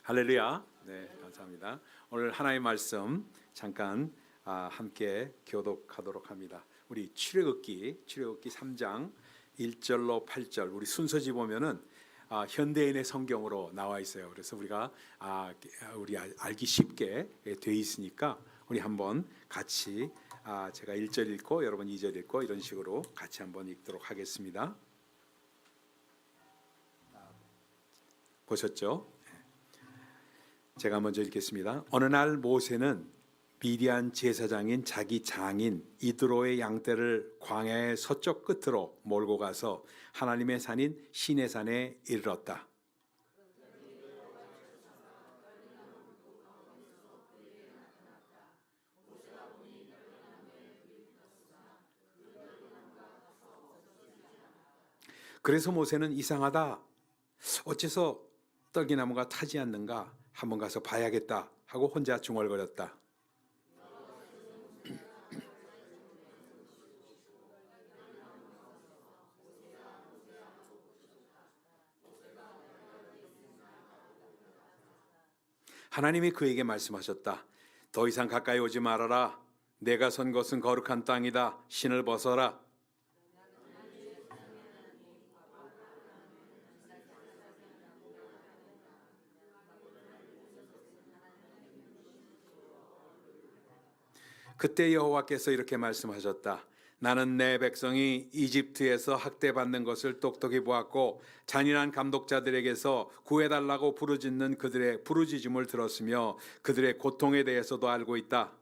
할렐루야. 네, 감사합니다. 오늘 하나님의 말씀 잠깐 함께 교독하도록 합니다. 우리 출애굽기 3장 1절로 8절 우리 순서지 보면은 현대인의 성경으로 나와 있어요. 그래서 우리가 우리 알기 쉽게 돼 있으니까 우리 한번 같이 제가 1절 읽고 여러분 2절 읽고 이런 식으로 같이 한번 읽도록 하겠습니다. 보셨죠? 제가 먼저 읽겠습니다. 어느 날 모세는 미디안 제사장인 자기 장인 이드로의 양떼를 광야의 서쪽 끝으로 몰고 가서 하나님의 산인 시내산에 이르렀다. 그래서 모세는 이상하다. 어째서 떨기나무가 타지 않는가? 한번 가서 봐야겠다 하고 혼자 중얼거렸다. 하나님이 그에게 말씀하셨다. 더 이상 가까이 오지 말아라. 내가 선 곳은 거룩한 땅이다. 신을 벗어라. 그때 여호와께서 이렇게 말씀하셨다. 나는 내 백성이 이집트에서 학대받는 것을 똑똑히 보았고 잔인한 감독자들에게서 구해달라고 부르짖는 그들의 부르짖음을 들었으며 그들의 고통에 대해서도 알고 있다.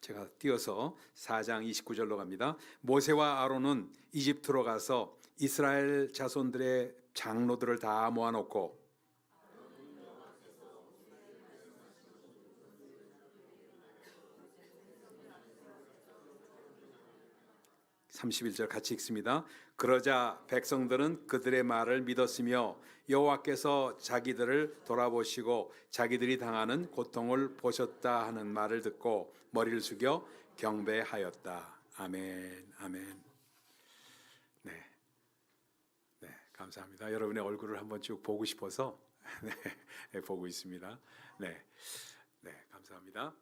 제가 띄어서 4장 29절로 갑니다. 모세와 아론은 이집트로 가서 이스라엘 자손들의 장로들을 다 모아놓고 31절 같이 읽습니다. 그러자 백성들은 그들의 말을 믿었으며 여호와께서 자기들을 돌아보시고 자기들이 당하는 고통을 보셨다 하는 말을 듣고 머리를 숙여 경배하였다. 아멘, 아멘. 네, 감사합니다. 여러분의 얼굴을 한번 쭉 보고 싶어서 보고 있습니다. 네, 감사합니다.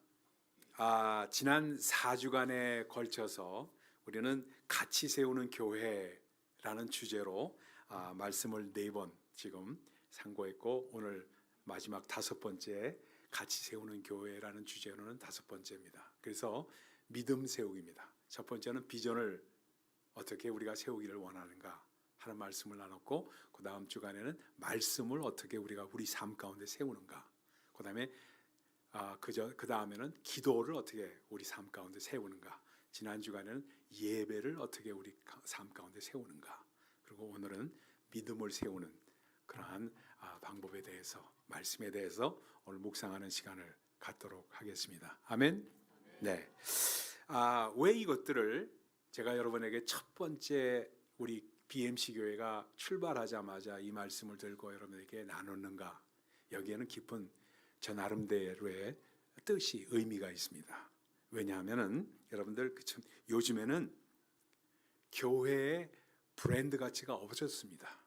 지난 4주간에 걸쳐서 우리는 같이 세우는 교회라는 주제로 말씀을 4번 지금 상고했고 오늘 마지막 5번째 같이 세우는 교회라는 주제로는 5번째입니다. 그래서 믿음 세우기입니다. 첫 번째는 비전을 어떻게 우리가 세우기를 원하는가 하는 말씀을 나눴고 그 다음 주간에는 말씀을 어떻게 우리가 우리 삶 가운데 세우는가 그 다음에 그 다음에는 기도를 어떻게 우리 삶 가운데 세우는가 지난 주간에는 예배를 어떻게 우리 삶 가운데 세우는가 그리고 오늘은 믿음을 세우는 그러한 방법에 대해서 말씀에 대해서 오늘 묵상하는 시간을 갖도록 하겠습니다. 아멘. 네. 왜 이것들을 제가 여러분에게 첫 번째 우리 BMC 교회가 출발하자마자 이 말씀을 들고 여러분에게 나누는가 여기에는 깊은 저 나름대로의 뜻이 의미가 있습니다. 왜냐하면은 여러분들 요즘에는 교회의 브랜드 가치가 없어졌습니다.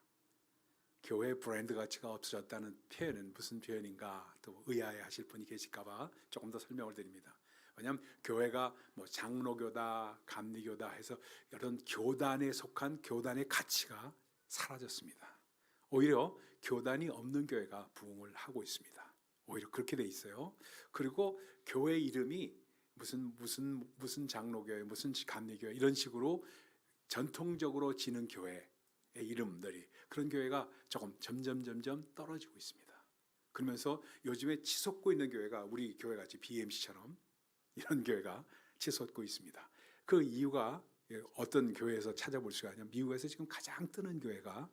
교회의 브랜드 가치가 없어졌다는 표현은 무슨 표현인가 또 의아해하실 분이 계실까봐 조금 더 설명을 드립니다. 왜냐하면 교회가 뭐 장로교다, 감리교다 해서 이런 교단에 속한 교단의 가치가 사라졌습니다. 오히려 교단이 없는 교회가 부흥을 하고 있습니다. 오히려 그렇게 돼 있어요. 그리고 교회 이름이 무슨 장로교회, 무슨 감리교회 이런 식으로 전통적으로 지는 교회의 이름들이 그런 교회가 조금 점점 떨어지고 있습니다. 그러면서 요즘에 치솟고 있는 교회가 우리 교회 같이 BMC처럼 이런 교회가 치솟고 있습니다. 그 이유가 어떤 교회에서 찾아볼 수가 있냐면 미국에서 지금 가장 뜨는 교회가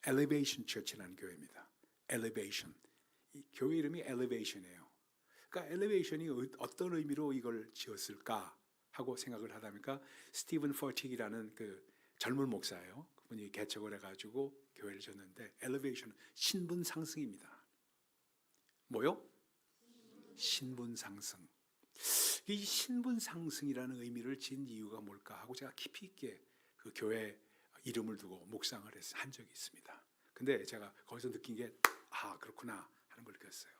Elevation Church라는 교회입니다. Elevation. 이 교회 이름이 Elevation이에요. 그러니까 엘리베이션이 어떤 의미로 이걸 지었을까 하고 생각을 하다 보니까 스티븐 퍼틱이라는 그 젊은 목사예요. 분이 개척을 해가지고 교회를 졌는데 엘리베이션은 신분 상승입니다. 뭐요? 신분 상승. 이 신분 상승이라는 의미를 진 이유가 뭘까 하고 제가 깊이 있게 그 교회 이름을 두고 묵상을 한 적이 있습니다. 근데 제가 거기서 느낀 게 그렇구나 하는 걸 느꼈어요.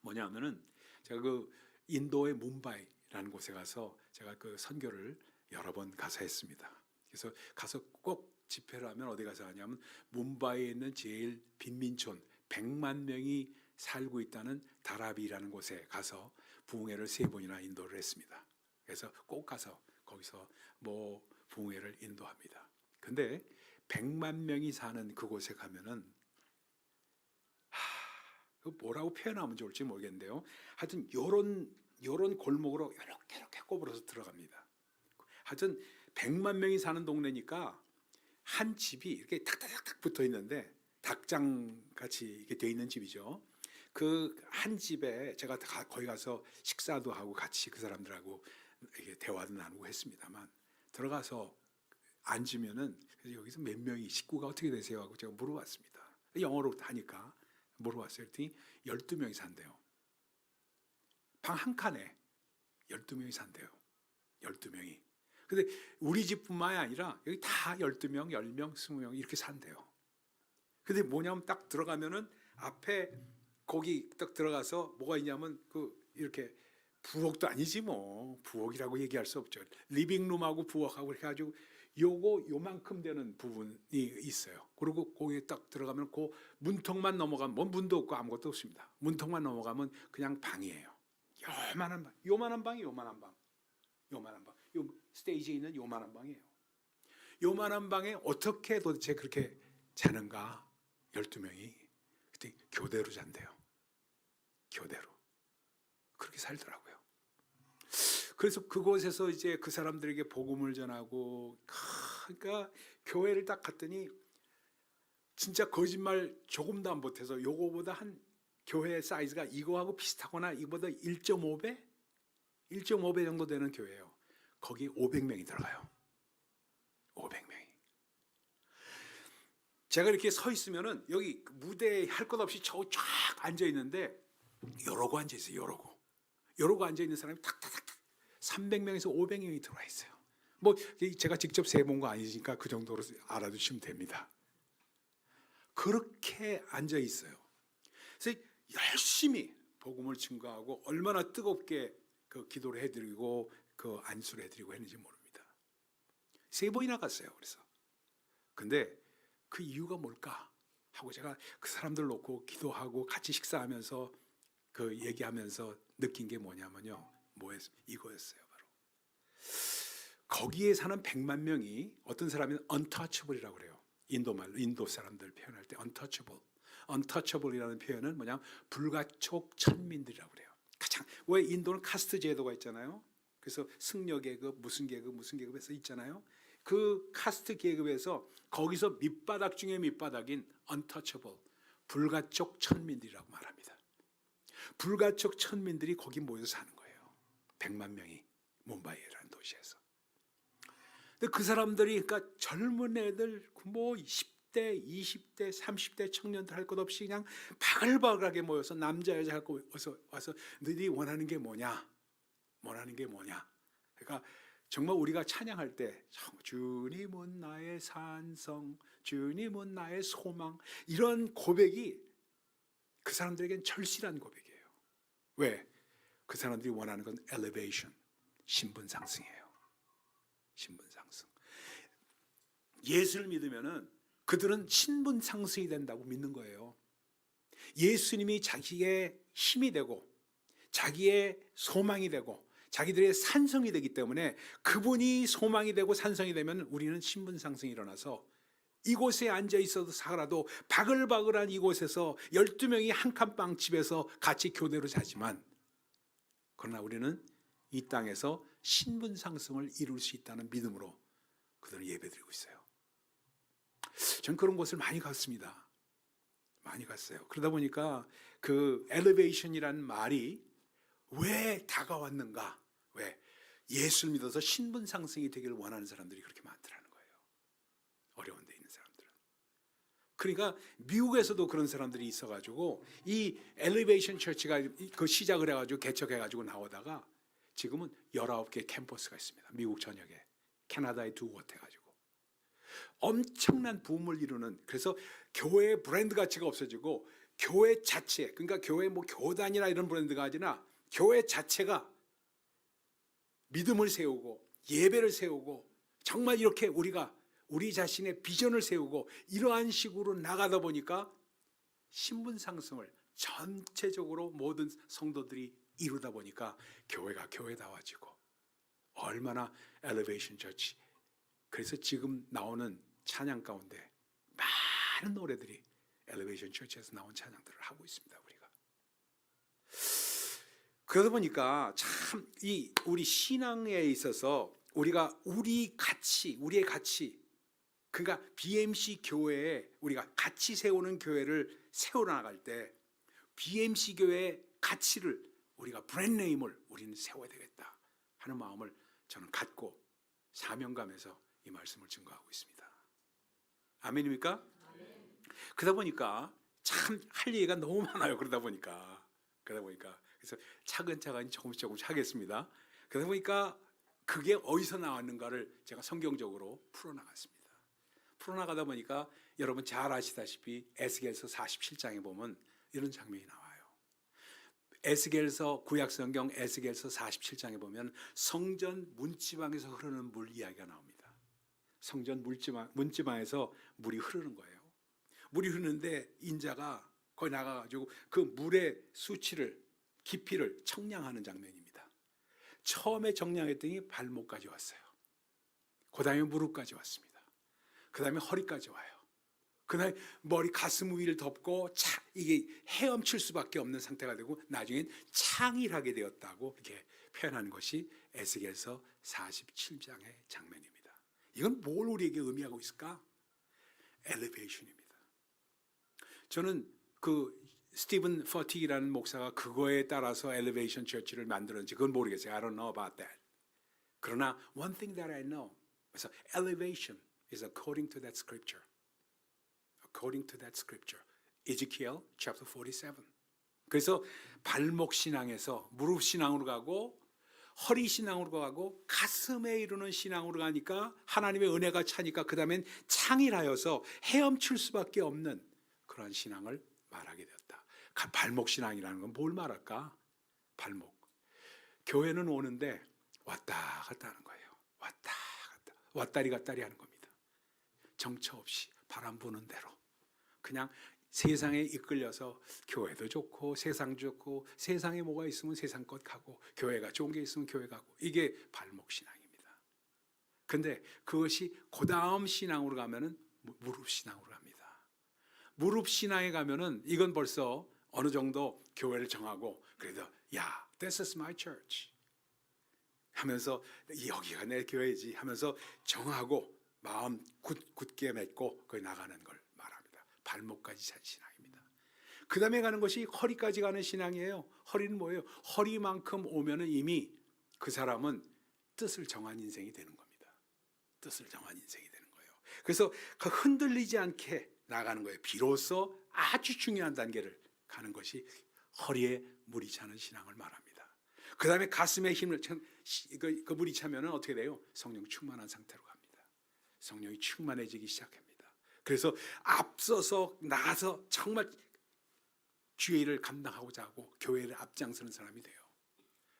뭐냐면은 제가 그 인도의 뭄바이라는 곳에 가서 제가 그 선교를 여러 번 가서 했습니다. 그래서 가서 꼭 집회를 하면 어디 가서 하냐면 뭄바이에 있는 제일 빈민촌 100만 명이 살고 있다는 다라비라는 곳에 가서 부흥회를 3번이나 인도를 했습니다. 그래서 꼭 가서 거기서 뭐 부흥회를 인도합니다. 근데 100만 명이 사는 그곳에 가면은 뭐라고 표현하면 좋을지 모르겠는데요. 하여튼 요런 골목으로 이렇게 꼬불어서 들어갑니다. 하여튼 100만 명이 사는 동네니까 한 집이 이렇게 탁탁탁 붙어 있는데 닭장 같이 이렇게 돼 있는 집이죠. 그 한 집에 제가 거기 가서 식사도 하고 같이 그 사람들하고 이렇게 대화도 나누고 했습니다만 들어가서 앉으면은 여기서 몇 명이 식구가 어떻게 되세요 하고 제가 물어봤습니다. 영어로 하니까 물어봤어요. 그랬더니 12명이 산대요. 방 한 칸에 12명이 산대요. 12명이. 근데 우리 집뿐만이 아니라 여기 다 12명, 10명, 20명 이렇게 산대요. 근데 뭐냐면 딱 들어가면은 앞에 거기 딱 들어가서 뭐가 있냐면 그 이렇게 부엌도 아니지 뭐 부엌이라고 얘기할 수 없죠. 리빙룸하고 부엌하고 이렇게 가지고 요만큼 되는 부분이 있어요. 그리고 거기에 딱 들어가면 그 문턱만 넘어가면 뭐 문도 없고 아무것도 없습니다. 문턱만 넘어가면 그냥 방이에요. 요만한 방, 요만한 방이 요만한 방. 요 스테이지에 있는 요만한 방이에요. 요만한 방에 어떻게 도대체 그렇게 자는가? 12명이 그때 교대로 잔대요. 교대로 그렇게 살더라고요. 그래서 그곳에서 이제 그 사람들에게 복음을 전하고, 그러니까 교회를 딱 갔더니 진짜 거짓말 조금도 안 보태서 요거보다 한 교회 사이즈가 이거하고 비슷하거나 이거보다 1.5배? 1.5배 정도 되는 교회예요. 거기 500명이 들어가요. 500명이. 제가 이렇게 서 있으면은 여기 무대에 할 것 없이 저 쫙 앉아 있는데 이러고 앉아 있어요. 이러고 앉아 있는 사람이 탁탁탁 300명에서 500명이 들어와 있어요. 뭐 제가 직접 세본 거 아니니까 그 정도로 알아두시면 됩니다. 그렇게 앉아 있어요. 그래서 열심히 복음을 증거하고 얼마나 뜨겁게 그 기도를 해드리고 그 안수를 해드리고 했는지 모릅니다. 3번이나 갔어요. 그래서 근데 그 이유가 뭘까 하고 제가 그 사람들 놓고 기도하고 같이 식사하면서 그 얘기하면서 느낀 게 뭐냐면요. 이거였어요. 바로 거기에 사는 100만 명이 어떤 사람은 untouchable이라고 그래요. 인도 사람들 표현할 때 untouchable이라는 표현은 뭐냐면 불가촉 천민들이라고 그래요. 가장 왜 인도는 카스트 제도가 있잖아요. 그래서 승려 계급, 무슨 계급에서 있잖아요. 그 카스트 계급에서 거기서 밑바닥 중에 밑바닥인 untouchable, 불가촉 천민들이라고 말합니다. 불가촉 천민들이 거기 모여서 사는 거예요. 100만 명이 뭄바이라는 도시에서. 근데 그 사람들이 그러니까 젊은 애들 뭐 10대, 20대, 30대 청년들 할 것 없이 그냥 바글바글하게 모여서 남자 여자 할 거 와서 너희들이 원하는 게 뭐냐? 그러니까 정말 우리가 찬양할 때 주님은 나의 산성, 주님은 나의 소망 이런 고백이 그 사람들에겐 절실한 고백이에요. 왜? 그 사람들이 원하는 건 elevation, 신분 상승이에요. 신분 상승. 예수를 믿으면은 그들은 신분 상승이 된다고 믿는 거예요. 예수님이 자기의 힘이 되고 자기의 소망이 되고 자기들의 산성이 되기 때문에 그분이 소망이 되고 산성이 되면 우리는 신분 상승이 일어나서 이곳에 앉아 있어도 살아도 바글바글한 이곳에서 12명이 한 칸방 집에서 같이 교대로 자지만 그러나 우리는 이 땅에서 신분 상승을 이룰 수 있다는 믿음으로 그들은 예배드리고 있어요. 전 그런 곳을 많이 갔습니다. 많이 갔어요. 그러다 보니까 그 엘리베이션이라는 말이 왜 다가왔는가? 왜? 예수를 믿어서 신분 상승이 되기를 원하는 사람들이 그렇게 많더라는 거예요. 어려운 그러니까 미국에서도 그런 사람들이 있어가지고 이 엘리베이션 처치가 그 시작을 해가지고 개척해가지고 나오다가 지금은 19개 캠퍼스가 있습니다. 미국 전역에. 캐나다에 2곳 해가지고 엄청난 붐을 이루는, 그래서 교회의 브랜드 가치가 없어지고 교회 자체, 그러니까 교회 뭐 교단이나 이런 브랜드가 아니라 교회 자체가 믿음을 세우고 예배를 세우고 정말 이렇게 우리가 우리 자신의 비전을 세우고 이러한 식으로 나가다 보니까 신분 상승을 전체적으로 모든 성도들이 이루다 보니까 교회가 교회다워지고 얼마나 엘리베이션 처치. 그래서 지금 나오는 찬양 가운데 많은 노래들이 엘리베이션 처치에서 나온 찬양들을 하고 있습니다. 우리가 그러다 보니까 참 이 우리 신앙에 있어서 우리가 우리의 가치, 그러니까 BMC 교회에 우리가 같이 세우는 교회를 세워 나갈 때 BMC 교회의 가치를 우리가 브랜드 네임을 우리는 세워야 되겠다 하는 마음을 저는 갖고 사명감에서 이 말씀을 증거하고 있습니다. 아멘입니까? 그러다 보니까 참 할 얘기가 너무 많아요. 그러다 보니까 그래서 차근차근 조금씩 하겠습니다. 그러다 보니까 그게 어디서 나왔는가를 제가 성경적으로 풀어나갔습니다. 풀어나가다 보니까 여러분 잘 아시다시피 에스겔서 47장에 보면 이런 장면이 나와요. 에스겔서 구약성경 에스겔서 47장에 보면 성전 문지방에서 흐르는 물 이야기가 나옵니다. 성전 문지방에서 물이 흐르는 거예요. 물이 흐르는데 인자가 거기 나가가지고 그 물의 수치를 깊이를 청량하는 장면입니다. 처음에 청량했더니 발목까지 왔어요. 그 다음에 무릎까지 왔습니다. 그 다음에 허리까지 와요. 그 다음에 머리 가슴 위를 덮고 이게 헤엄칠 수밖에 없는 상태가 되고 나중엔 창일하게 되었다고 이렇게 표현하는 것이 에스겔서 47장의 장면입니다. 이건 뭘 우리에게 의미하고 있을까? 엘리베이션입니다. 저는 그 스티븐 퍼틱이라는 목사가 그거에 따라서 엘리베이션 처치를 만들었는지 그건 모르겠어요. I don't know about that. 그러나 one thing that I know, 그래서 elevation is according to that scripture. According to that scripture. Ezekiel chapter 47. 그래서 발목 신앙에서 무릎 신앙으로 가고 허리 신앙으로 가고 가슴에 이르는 신앙으로 가니까 하나님의 은혜가 차니까 그 다음엔 창일하여서 헤엄칠 수밖에 없는 그런 신앙을 말하게 되었다. 발목 신앙이라는 건 뭘 말할까? 발목. 교회는 오는데 왔다 갔다 하는 거예요. 왔다 갔다. 왔다리 갔다리 하는 겁니다. 정처 없이 바람 부는 대로. 그냥 세상에 이끌려서 교회도 좋고 세상 좋고 세상에 뭐가 있으면 세상 것 가고 교회가 좋은 게 있으면 교회 가고 이게 발목 신앙입니다. 근데 그것이 그 다음 신앙으로 가면은 무릎 신앙으로 갑니다. 무릎 신앙에 가면은 이건 벌써 어느 정도 교회를 정하고 그래도 야, this is my church 하면서 여기가 내 교회지 하면서 정하고 마음 굳게 맺고 거기 나가는 걸 말합니다. 발목까지 찬 신앙입니다. 그 다음에 가는 것이 허리까지 가는 신앙이에요. 허리는 뭐예요? 허리만큼 오면은 이미 그 사람은 뜻을 정한 인생이 되는 겁니다. 뜻을 정한 인생이 되는 거예요. 그래서 그 흔들리지 않게 나가는 거예요. 비로소 아주 중요한 단계를 가는 것이 허리에 물이 차는 신앙을 말합니다. 그 다음에 가슴에 힘을 그 물이 차면 어떻게 돼요? 성령 충만한 상태로 갑니다. 성령이 충만해지기 시작합니다. 그래서 앞서서 나가서 정말 주의 일을 감당하고자 하고 교회를 앞장서는 사람이 돼요.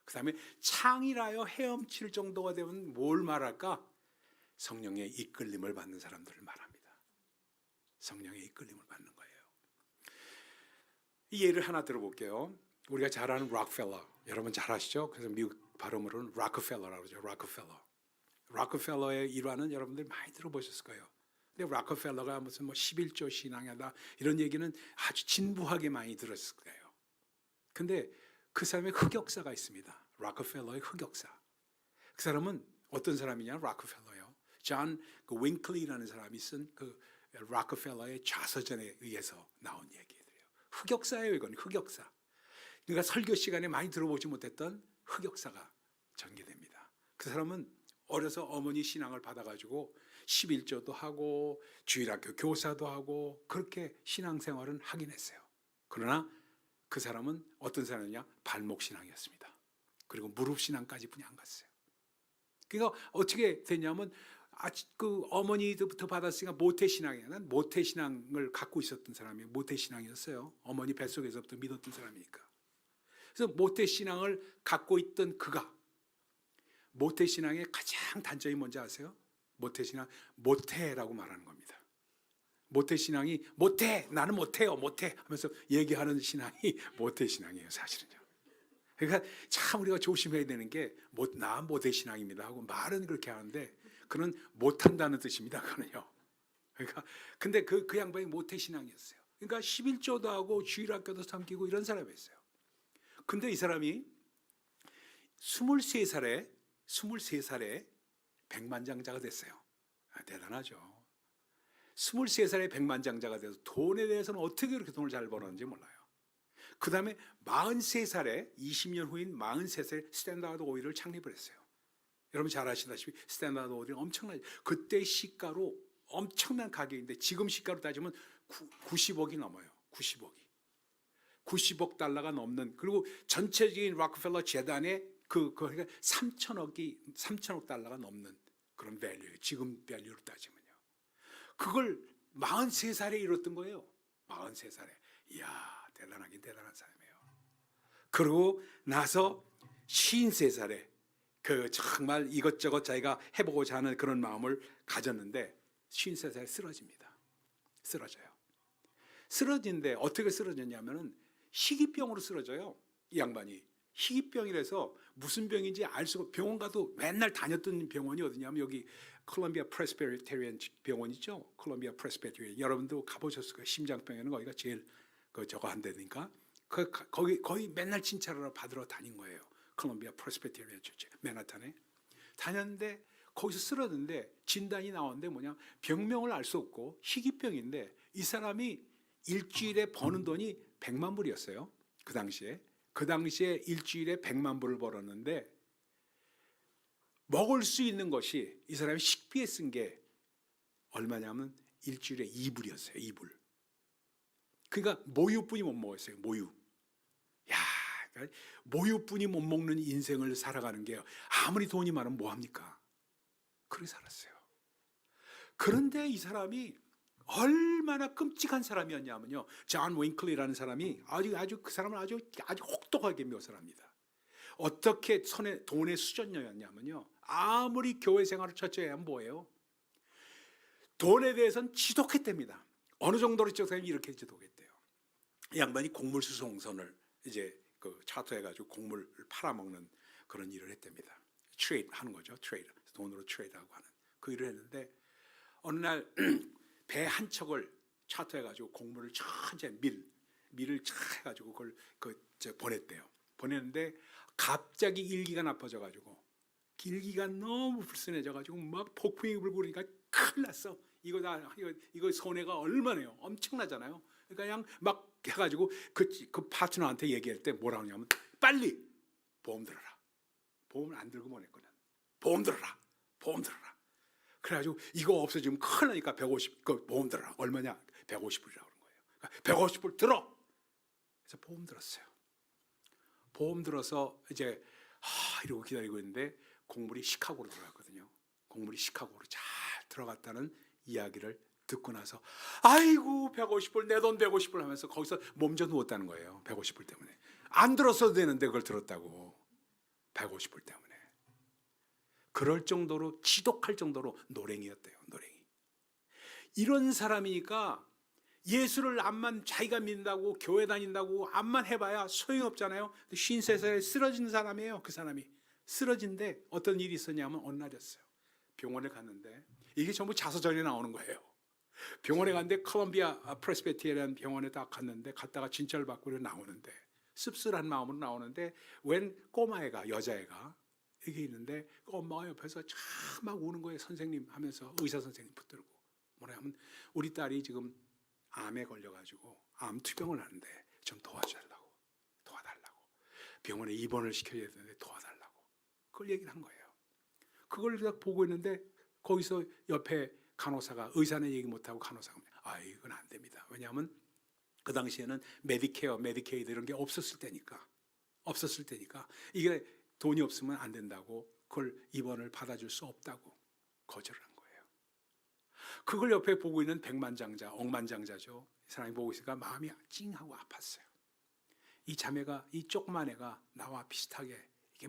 그 다음에 창이라여 헤엄칠 정도가 되면 뭘 말할까? 성령의 이끌림을 받는 사람들을 말합니다. 성령의 이끌림을 받는 거예요. 이 예를 하나 들어볼게요. 우리가 잘 아는 록펠러, 여러분 잘 아시죠? 그래서 미국 발음으로는 록펠러라고 그러죠. 록펠러. 록펠러의 일화는 여러분들 많이 들어보셨을 거예요. 근데 록펠러가 무슨 11조 신앙이다 이런 얘기는 아주 진부하게 많이 들었을 거예요. 근데 그 사람의 흑역사가 있습니다. 록펠러의 흑역사. 그 사람은 어떤 사람이냐? 록펠러요. 존 윙클리라는 사람이 쓴 그 록펠러의 좌서전에 의해서 나온 얘기예요. 흑역사예요. 이건 흑역사. 그러니까 설교 시간에 많이 들어보지 못했던 흑역사가 전개됩니다. 그 사람은 어려서 어머니 신앙을 받아가지고 11조도 하고 주일학교 교사도 하고 그렇게 신앙생활은 하긴 했어요. 그러나 그 사람은 어떤 사람이냐? 발목신앙이었습니다. 그리고 무릎신앙까지 분이 안 갔어요. 그러니까 어떻게 됐냐면 그 어머니부터 받았으니까 모태신앙이에요. 난 모태신앙을 갖고 있었던 사람이 모태신앙이었어요. 어머니 뱃속에서부터 믿었던 사람이니까. 그래서 모태신앙을 갖고 있던 그가 모태신앙의 가장 단점이 뭔지 아세요? 모태신앙, 못해라고 말하는 겁니다. 모태신앙이 못해, 나는 못해요, 못해 하면서 얘기하는 신앙이 모태신앙이에요, 사실은요. 그러니까 참 우리가 조심해야 되는 게 나 모태신앙입니다 하고 말은 그렇게 하는데 그는 못한다는 뜻입니다, 그는요. 그러니까 근데 그 양반이 모태신앙이었어요. 그러니까 11조도 하고 주일학교도 섬기고 이런 사람이었어요. 근데 이 사람이 23살에 백만장자가 됐어요. 대단하죠. 23살에 백만장자가 돼서 돈에 대해서는 어떻게 그렇게 돈을 잘 벌었는지 몰라요. 그 다음에 43살에 20년 후인 43살에 스탠다드 오일을 창립을 했어요. 여러분 잘 아시다시피 스탠다드 오일이 엄청나죠. 그때 시가로 엄청난 가격인데 지금 시가로 따지면 90억이 넘어요. 90억 달러가 넘는, 그리고 전체적인 록펠러 재단의 그러니까 3천억 달러가 넘는 그런 밸류예요. 지금 밸류로 따지면요. 그걸 43살에 이뤘던 거예요. 43살에. 이야, 대단하긴 대단한 사람이에요. 그러고 나서 53살에 그 정말 이것저것 자기가 해보고자 하는 그런 마음을 가졌는데 53살에 쓰러집니다. 쓰러진데 어떻게 쓰러졌냐면은 희귀병으로 쓰러져요. 이 양반이. 희귀병이라서 무슨 병인지 알 수가, 병원 가도 맨날 다녔던 병원이 어디냐면 여기 콜롬비아 프레스비테리안 병원 있죠. 콜롬비아 프레스비테리안. 여러분도 가보셨을 거예요. 심장병에는 거기가 제일 저거 한다니까. 거기 맨날 진찰을 받으러 다닌 거예요. 콜롬비아 프레스비테리안 처치 맨하탄에 다녔는데 거기서 쓰러졌는데 진단이 나왔는데 뭐냐, 병명을 알 수 없고 희귀병인데 이 사람이 일주일에 버는 돈이 100만 불이었어요. 그 당시에 일주일에 100만 불을 벌었는데 먹을 수 있는 것이 이 사람이 식비에 쓴 게 얼마냐면 일주일에 2불이었어요. 2불. 그러니까 모유뿐이 못 먹었어요. 모유. 야, 그러니까 모유뿐이 못 먹는 인생을 살아가는 게 아무리 돈이 많으면 뭐합니까? 그렇게 살았어요. 그런데 이 사람이 얼마나 끔찍한 사람이었냐면요. 존 윙클리라는 사람이 아주 그 사람을 아주 혹독하게 묘사합니다. 어떻게 돈의 수준이었냐면요. 아무리 교회 생활을 첫째 하면 뭐예요? 돈에 대해서는 지독했답니다. 어느 정도로 지독하면 이렇게 지독했대요. 이 양반이 곡물 수송선을 이제 차트해가지고 곡물을 팔아먹는 그런 일을 했답니다. 트레이드 하는 거죠. 돈으로 트레이드하고 하는 그 일을 했는데 어느 날 배 한 척을 차트해가지고 곡물을 천천히 밀을 차 해가지고 그걸 보냈대요. 보냈는데 갑자기 일기가 나빠져가지고 일기가 너무 불순해져가지고 막 폭풍이 불고 그러니까 큰일 났어. 이거 손해가 얼마나요? 엄청나잖아요. 그러니까 그냥 막 해가지고 그 파트너한테 얘기할 때 뭐라고 하냐면 빨리 보험 들어라. 보험을 안 들고 보냈거든. 보험 들어라. 그래가지고 이거 없어지면 큰일 나니까 150, 보험 들어라. 얼마냐? 150불이라고 그런 거예요. 150불 들어. 그래서 보험 들었어요. 보험 들어서 이제 이러고 기다리고 있는데 곡물이 시카고로 들어갔거든요. 곡물이 시카고로 잘 들어갔다는 이야기를 듣고 나서 아이고 150불, 내 돈 150불 하면서 거기서 몸져 누웠다는 거예요. 150불 때문에. 안 들었어도 되는데 그걸 들었다고. 150불 때문에. 그럴 정도로 지독할 정도로 노랭이었대요. 노랭이. 이런 사람이니까 예수를 암만 자기가 믿는다고 교회 다닌다고 암만 해봐야 소용없잖아요. 53살에 쓰러진 사람이에요. 그 사람이 쓰러진데 어떤 일이 있었냐면 어느 날이었어요. 병원에 갔는데 이게 전부 자서전에 나오는 거예요. 병원에 갔는데 콜롬비아 프레스비테리안 병원에 딱 갔는데 갔다가 진찰을 받고 나오는데 씁쓸한 마음으로 나오는데 웬 꼬마애가, 여자애가 여기 있는데 엄마가 옆에서 참 막 우는 거예요. 선생님 하면서, 의사 선생님 붙들고 뭐라 하면 우리 딸이 지금 암에 걸려가지고 암 투병을 하는데 좀 도와달라고 병원에 입원을 시켜야 되는데 도와달라고 그걸 얘기를 한 거예요. 그걸 딱 보고 있는데 거기서 옆에 간호사가 의사는 얘기 못하고 간호사가 이건 안 됩니다. 왜냐하면 그 당시에는 메디케어, 메디케이드 이런 게 없었을 때니까 이게 돈이 없으면 안 된다고 그걸 입원을 받아줄 수 없다고 거절을 한 거예요. 그걸 옆에 보고 있는 백만장자, 억만장자죠. 이 사람이 보고 있으니까 마음이 찡하고 아팠어요. 이 자매가, 이 조그만 애가 나와 비슷하게 이게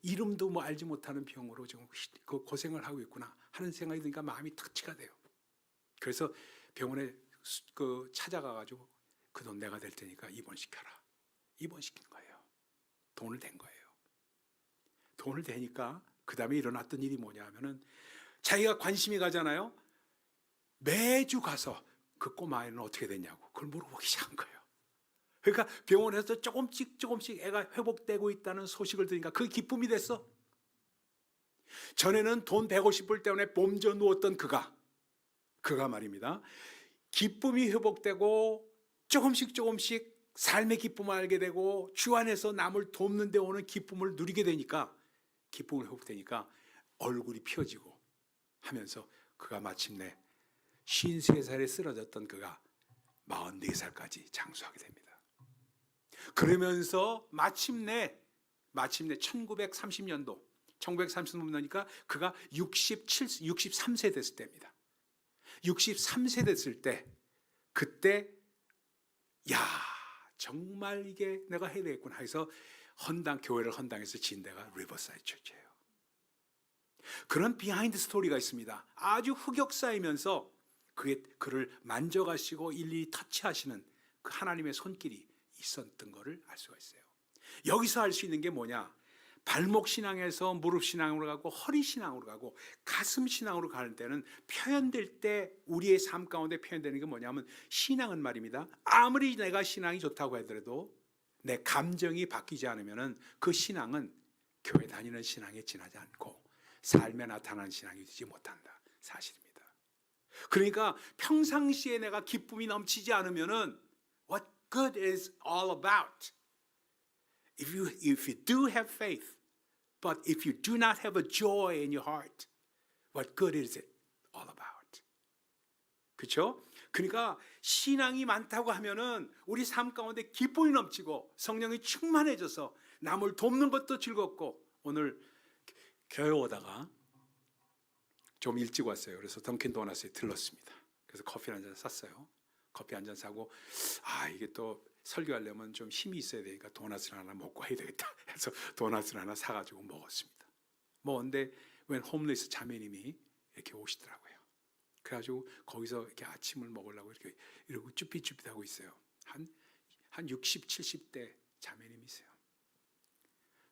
이름도 뭐 알지 못하는 병으로 지금 고생을 하고 있구나 하는 생각이 드니까 마음이 터치가 돼요. 그래서 병원에 찾아가가지고 그 돈 내가 될 테니까 입원시켜라. 입원시킨 거예요. 돈을 댄 거예요. 돈을 대니까 그 다음에 일어났던 일이 뭐냐 하면은 자기가 관심이 가잖아요. 매주 가서 그 꼬마애는 어떻게 됐냐고 그걸 물어보기 시작한 거예요. 그러니까 병원에서 조금씩 애가 회복되고 있다는 소식을 들으니까 그게 기쁨이 됐어. 전에는 돈 150불 때문에 몸져 누웠던 그가 말입니다. 기쁨이 회복되고 조금씩 삶의 기쁨을 알게 되고 주 안에서 남을 돕는 데 오는 기쁨을 누리게 되니까 기쁨을 회복되니까 얼굴이 펴지고 하면서 그가 마침내 53살에 쓰러졌던 그가 44살까지 장수하게 됩니다. 그러면서 마침내 1930년도니까 그가 63세 됐을 때입니다. 63세 됐을 때 그때 정말 이게 내가 해야 되겠구나 해서 교회를 헌당해서 진 데가 리버사이드 처치예요. 그런 비하인드 스토리가 있습니다. 아주 흑역사이면서 그를 만져가시고 일일이 터치하시는 그 하나님의 손길이 있었던 것을 알 수가 있어요. 여기서 알 수 있는 게 뭐냐? 발목 신앙에서 무릎 신앙으로 가고 허리 신앙으로 가고 가슴 신앙으로 가는 때는 표현될 때 우리의 삶 가운데 표현되는 게 뭐냐면 신앙은 말입니다. 아무리 내가 신앙이 좋다고 하더라도 내 감정이 바뀌지 않으면 그 신앙은 교회 다니는 신앙에 지나지 않고 삶에 나타나는 신앙이 되지 못한다. 사실입니다. 그러니까 평상시에 내가 기쁨이 넘치지 않으면 what good is all about? If you do have faith, but if you do not have a joy in your heart, what good is it all about? 그렇죠? 그러니까 신앙이 많다고 하면은 우리 삶 가운데 기쁨이 넘치고 성령이 충만해져서 남을 돕는 것도 즐겁고 오늘 교회 오다가 좀 일찍 왔어요. 그래서 던킨 도너스에 들렀습니다. 그래서 커피 한 잔 샀어요. 커피 한 잔 사고 이게 또 설교하려면 좀 힘이 있어야 되니까 도넛을 하나 먹고 해야 되겠다 해서 도넛을 하나 사가지고 먹었습니다. 먹었는데 웬 홈리스 자매님이 이렇게 오시더라고요. 그래가지고 거기서 이렇게 아침을 먹으려고 이러고 쭈삣쭈삣하고 있어요. 한 60, 70대 자매님이세요.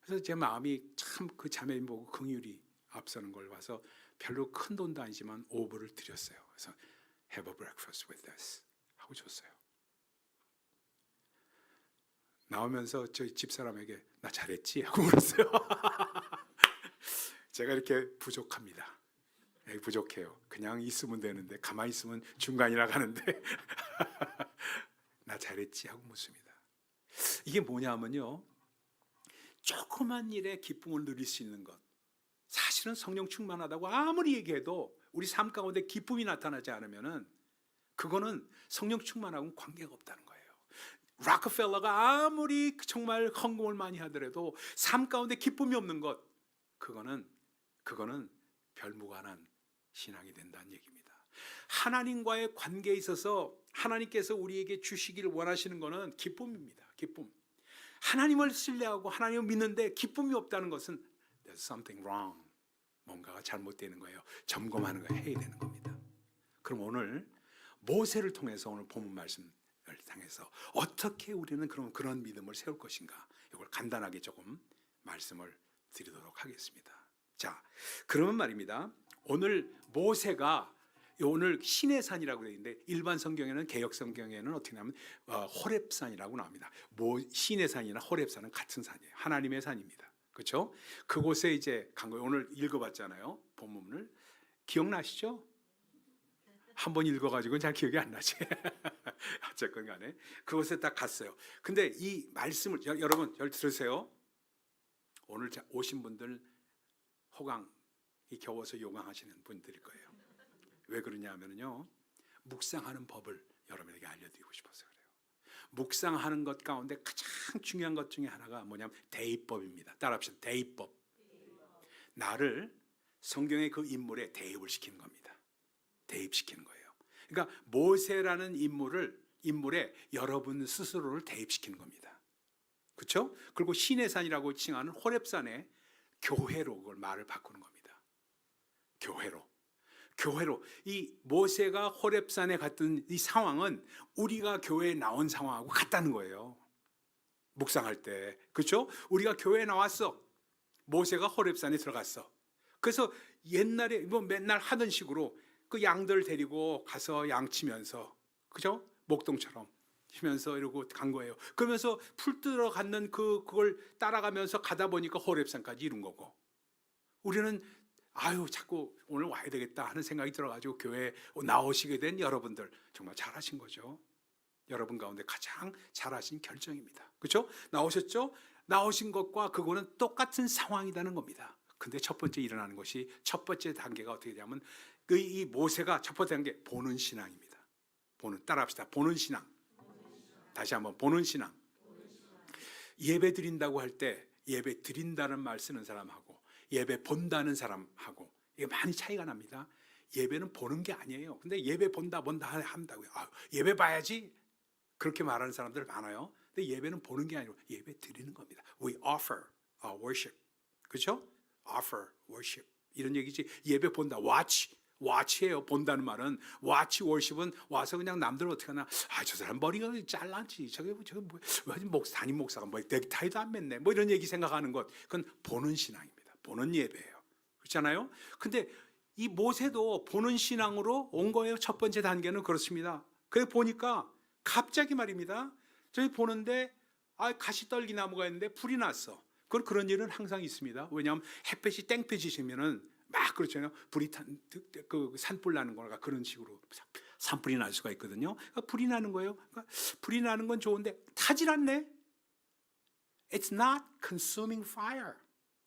그래서 제 마음이 참 그 자매님 보고 긍휼이 앞서는 걸 봐서 별로 큰 돈도 아니지만 오브를 드렸어요. 그래서 have a breakfast with us 하고 줬어요. 나오면서 저희 집사람에게 나 잘했지? 하고 물었어요. 제가 이렇게 부족합니다. 부족해요. 그냥 있으면 되는데 가만히 있으면 중간이라 가는데 나 잘했지? 하고 묻습니다. 이게 뭐냐면요. 조그만 일에 기쁨을 누릴 수 있는 것. 사실은 성령 충만하다고 아무리 얘기해도 우리 삶 가운데 기쁨이 나타나지 않으면 그거는 성령 충만하고는 관계가 없다는 거예요. 락펠러가 아무리 정말 헌금을 많이 하더라도 삶 가운데 기쁨이 없는 것, 그거는 별무관한 신앙이 된다는 얘기입니다. 하나님과의 관계에 있어서 하나님께서 우리에게 주시기를 원하시는 것은 기쁨입니다. 기쁨. 하나님을 신뢰하고 하나님을 믿는데 기쁨이 없다는 것은 there's something wrong. 뭔가가 잘못되는 거예요. 점검하는 거 해야 되는 겁니다. 그럼 오늘 모세를 통해서 오늘 본문 말씀을 통해서 어떻게 우리는 그런 믿음을 세울 것인가, 이걸 간단하게 조금 말씀을 드리도록 하겠습니다. 자, 그러면 말입니다. 오늘 모세가 오늘 신의 산이라고 되어 있는데 일반 성경에는 개역 성경에는 어떻게 하면 호렙산이라고 나옵니다. 신의 산이나 호렙산은 같은 산이에요. 하나님의 산입니다. 그렇죠? 그곳에 이제 간 거예요. 오늘 읽어봤잖아요. 본문을 기억나시죠? 한번 읽어가지고 잘 기억이 안 나지. 어쨌건 간에 그곳에 딱 갔어요. 근데 이 말씀을 여러분 잘 들으세요. 오늘 오신 분들 호강이 겨워서 요강하시는 분들일 거예요. 왜 그러냐면요, 묵상하는 법을 여러분에게 알려드리고 싶어서 그래요. 묵상하는 것 가운데 가장 중요한 것 중에 하나가 뭐냐면 대입법입니다. 따라합시다. 대입법. 나를 성경의 그 인물에 대입을 시키는 겁니다. 대입시키는 거예요. 그러니까 모세라는 인물에 여러분 스스로를 대입시키는 겁니다. 그렇죠? 그리고 신의 산이라고 칭하는 호렙산에 교회로 그걸 말을 바꾸는 겁니다. 교회로 이 모세가 호렙산에 갔던 이 상황은 우리가 교회에 나온 상황하고 같다는 거예요. 묵상할 때, 그렇죠? 우리가 교회에 나왔어. 모세가 호렙산에 들어갔어. 그래서 옛날에 뭐 맨날 하던 식으로 그 양들 데리고 가서 양치면서, 그죠? 목동처럼 치면서 이러고 간 거예요. 그러면서 풀 뜨러 갔는 그걸 따라가면서 가다 보니까 호렙산까지 이룬 거고, 우리는 자꾸 오늘 와야 되겠다 하는 생각이 들어가지고 교회에 나오시게 된 여러분들 정말 잘하신 거죠. 여러분 가운데 가장 잘하신 결정입니다. 그렇죠? 나오셨죠? 나오신 것과 그거는 똑같은 상황이라는 겁니다. 근데 첫 번째 일어나는 것이, 첫 번째 단계가 어떻게 되냐면 이 모세가 첫 번째 단계 보는 신앙입니다. 따라합시다. 보는 신앙. 다시 한번 보는 신앙. 예배 드린다고 할 때 예배 드린다는 말 쓰는 사람하고 예배 본다는 사람하고 이게 많이 차이가 납니다. 예배는 보는 게 아니에요. 근데 예배 본다 한다고요. 예배 봐야지 그렇게 말하는 사람들 많아요. 근데 예배는 보는 게 아니고 예배 드리는 겁니다. We offer our worship. 그렇죠? Offer worship 이런 얘기지. 예배 본다. watch예요. 본다는 말은 watch worship은 와서 그냥 남들 어떻게 하나, 저 사람 머리가 잘났지, 저게 담임 목사가 뭐 넥타이도 안 맸네, 뭐 이런 얘기 생각하는 것, 그건 보는 신앙입니다. 보는 예배예요. 그렇잖아요. 근데 이 모세도 보는 신앙으로 온 거예요. 첫 번째 단계는 그렇습니다. 그래 보니까 갑자기 말입니다, 저기 보는데 가시떨기 나무가 있는데 불이 났어. 그런 일은 항상 있습니다. 왜냐하면 햇볕이 땡볕이시면은 막 그렇잖아요. 불이 산불 나는 거가 그런 식으로 산불이 날 수가 있거든요. 그러니까 불이 나는 거예요. 그러니까 불이 나는 건 좋은데 타질 않네. It's not consuming fire.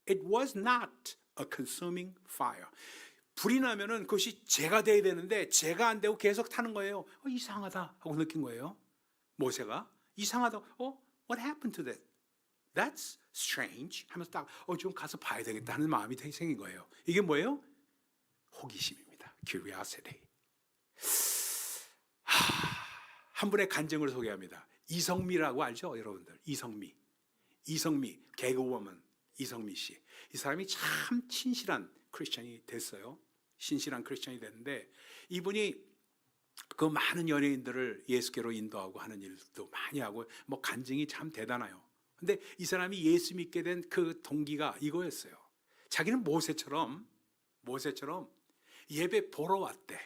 It was not a consuming fire. 불이 나면은 그것이 재가 돼야 되는데 재가 안 되고 계속 타는 거예요. 이상하다 하고 느낀 거예요. 모세가 이상하다. What happened to that? That's strange 하면서 딱 좀 가서 봐야 되겠다 하는 마음이 생긴 거예요. 이게 뭐예요? 호기심입니다. Curiosity. 한 분의 간증을 소개합니다. 이성미라고 알죠, 여러분들? 이성미 개그우먼 이성미 씨. 이 사람이 참 신실한 크리스천이 됐어요. 신실한 크리스천이 됐는데 이분이 그 많은 연예인들을 예수께로 인도하고 하는 일도 많이 하고 뭐 간증이 참 대단해요. 근데 이 사람이 예수 믿게 된 그 동기가 이거였어요. 자기는 모세처럼 예배 보러 왔대.